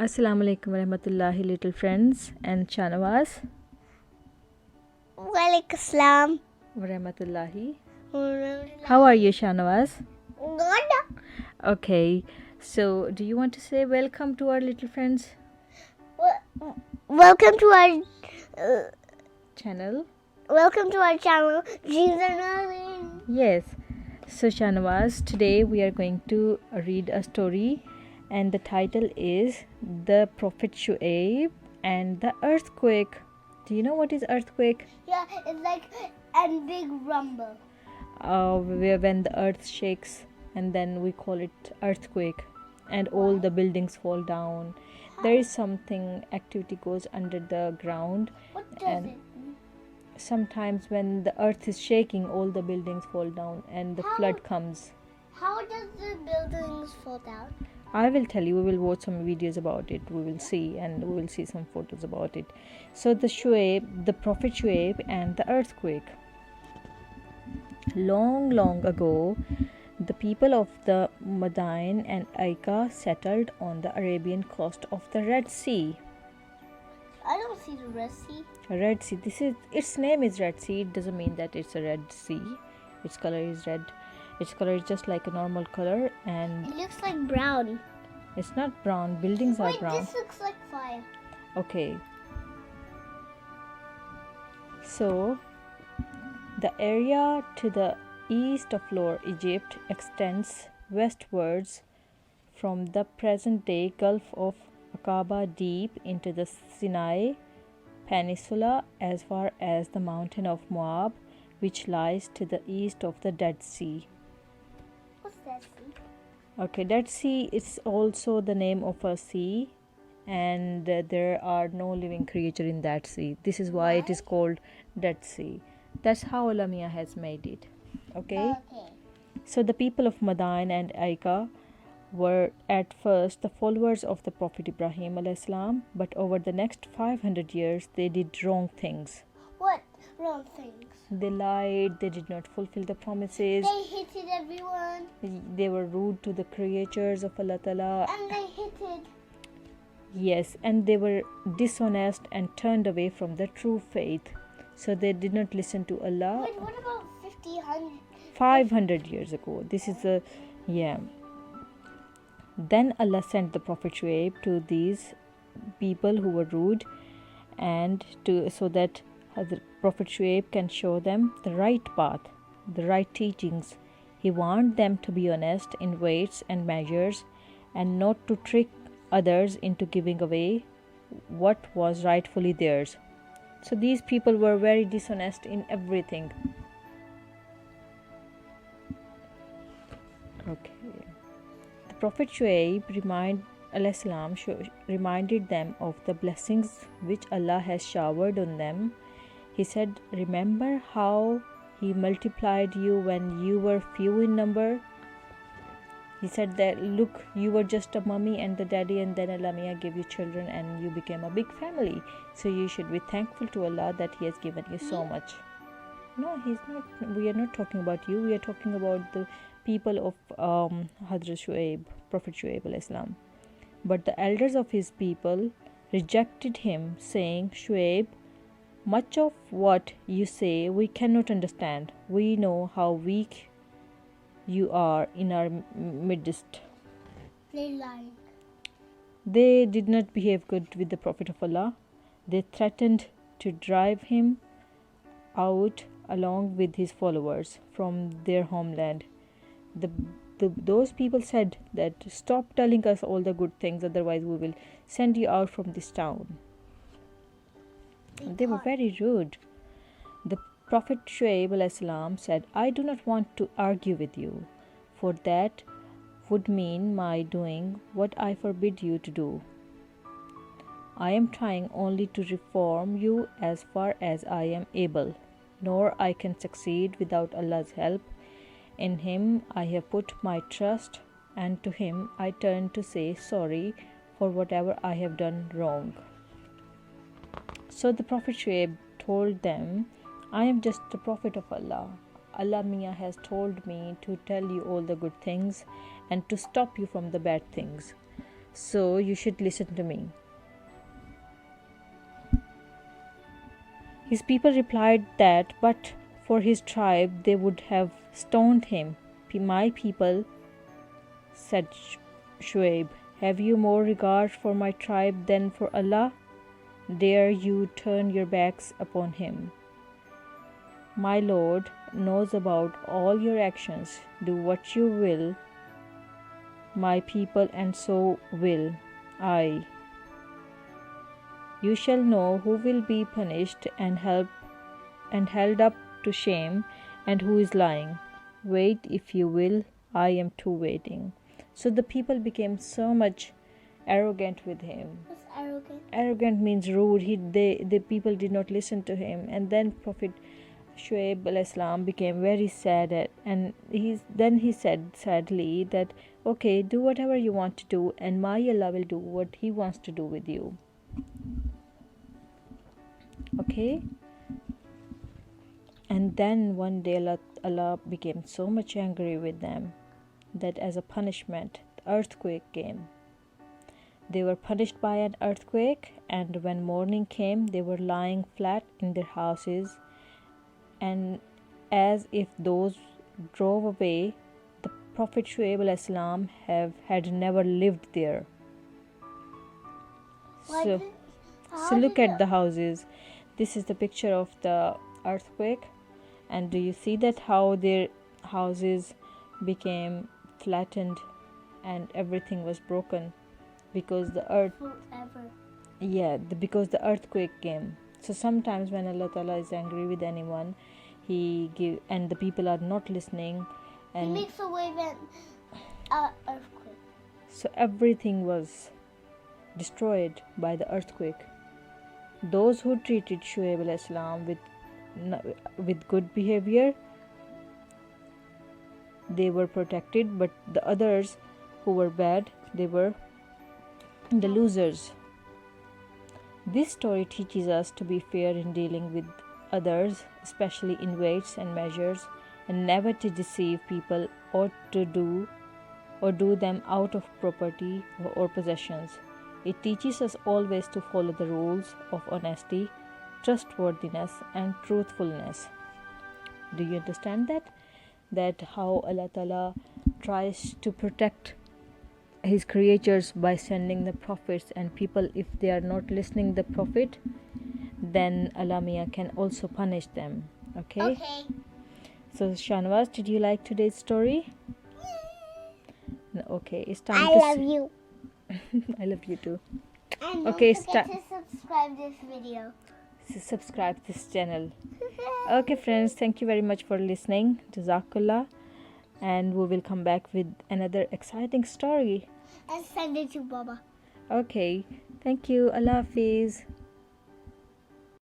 Assalamu alaikum warahmatullahi little friends and Shanawaz Walaikum salam. warahmatullahi. How are you, Shanawaz? Good. Okay, so do you want to say welcome to our little friends Welcome to our channel? channel, Dreams and Learning. Yes. So Shanawaz, today we are going to read a story and the title is The Prophet Shu'aib and the Earthquake. Do you know what is earthquake? Yeah, it's like a big rumble. When the earth shakes and then we call it earthquake and all the buildings fall down. There is something activity goes under the ground, What does and it mean? sometimes when the earth is shaking all the buildings fall down and the flood comes. How does the buildings fall down? I will tell you, we will watch some videos about it, we will see, and we will see some photos about it. So the Prophet Shu'aib and the earthquake. Long ago, the people of the Madain and Aika settled on the Arabian coast of the Red Sea. I don't see the Red Sea. Red Sea, its name is Red Sea. It doesn't mean that it's a Red Sea. Its color is red. Its color is just like a normal color, and It looks like brown. it's not brown. Buildings are Wait, brown. this looks like fire. Okay. So, the area to the east of Lower Egypt extends westwards from the present-day Gulf of Aqaba deep into the Sinai Peninsula as far as the mountain of Moab, which lies to the east of the Dead Sea. What's that sea? Okay, Dead Sea is also the name of a sea, and there are no living creature in that sea. This is why it is called Dead Sea. That's how Lamia has made it. Okay? Okay. So the people of Madain and Aika were at first the followers of the Prophet Ibrahim alayhis salam, but over the next 500 years they did wrong things. What wrong things? They lied, they did not fulfill the promises, They hated everyone, they were rude to the creatures of Allah Ta'ala. and they hated. Yes, and they were dishonest and turned away from the true faith. So they did not listen to Allah. Wait, what about 100? 500 years ago. This is a, yeah. Then Allah sent the Prophet Shu'aib to these people who were rude, and so that the Prophet Shu'aib can show them the right path, the right teachings. He warned them to be honest in weights and measures and not to trick others into giving away what was rightfully theirs. So these people were very dishonest in everything. Okay. The Prophet Shu'aib reminded them of the blessings which Allah has showered on them. He said, "Remember how He multiplied you when you were few in number?" He said that, look, you were just a mummy and the daddy, and then Allah Mia gave you children and you became a big family. So you should be thankful to Allah that He has given you so much. No, He's not. We are not talking about you. We are talking about the people of Hadrat Shu'aib, Prophet Shu'aib alayhis salam. But the elders of his people rejected him, saying, "Shu'aib, much of what you say we cannot understand. We know how weak you are in our midst." They lied. They did not behave good with the Prophet of Allah. They threatened to drive him out along with his followers from their homeland. Those people said that, "Stop telling us all the good things, otherwise we will send you out from this town." They were very rude. The Prophet Shu'aib alayhis salam said, "I do not want to argue with you, for that would mean my doing what I forbid you to do. I am trying only to reform you as far as I am able, nor I can succeed without Allah's help. In Him I have put my trust, and to Him I turn to say sorry for whatever I have done wrong." So the Prophet Shu'aib told them, "I am just the Prophet of Allah. Allah Mia has told me to tell you all the good things and to stop you from the bad things. so you should listen to me. His people replied that, but for his tribe, they would have stoned him. My people, said Shuaib, have you more regard for my tribe than for Allah? Dare you turn your backs upon him? My Lord knows about all your actions. Do what you will, my people, and so will I. You shall know who will be punished and held up to shame, and who is lying. Wait if you will, I am too waiting. So the people became so much arrogant with him. What's arrogant? Arrogant means rude. The people did not listen to him, and then Prophet Shuaib al-Islam became very sad, and he said sadly that, okay, do whatever you want to do, and my Allah will do what he wants to do with you. Okay. And then one day Allah became so much angry with them that as a punishment, the earthquake came. They were punished by an earthquake, and when morning came, they were lying flat in their houses, and as if those drove away, the Prophet Shuaib al-Islam had never lived there. So look at the houses. This is the picture of the earthquake, and do you see that how their houses became flattened and everything was broken because the earth because the earthquake came. So sometimes when Allah Ta'ala is angry with anyone, and the people are not listening, and He makes a wave and earthquake. So everything was destroyed by the earthquake. Those who treated Shuaib al-Islam with good behavior, they were protected, but the others who were bad, they were the losers. This story teaches us to be fair in dealing with others, especially in weights and measures, and never to deceive people or do them out of property or possessions. It teaches us always to follow the rules of honesty, trustworthiness, and truthfulness. Do you understand that? That how Allah Ta'ala tries to protect his creatures by sending the prophets, and people, if they are not listening the prophet, then Allah Mia can also punish them. Okay. So Shanwaz, did you like today's story? No, okay, it's time I love you. I love you too. And Okay, don't forget to subscribe this video. Subscribe this channel. Okay friends, thank you very much for listening. Jazakallah. And we will come back with another exciting story. And send it to Baba. Okay, thank you. Allah Hafiz.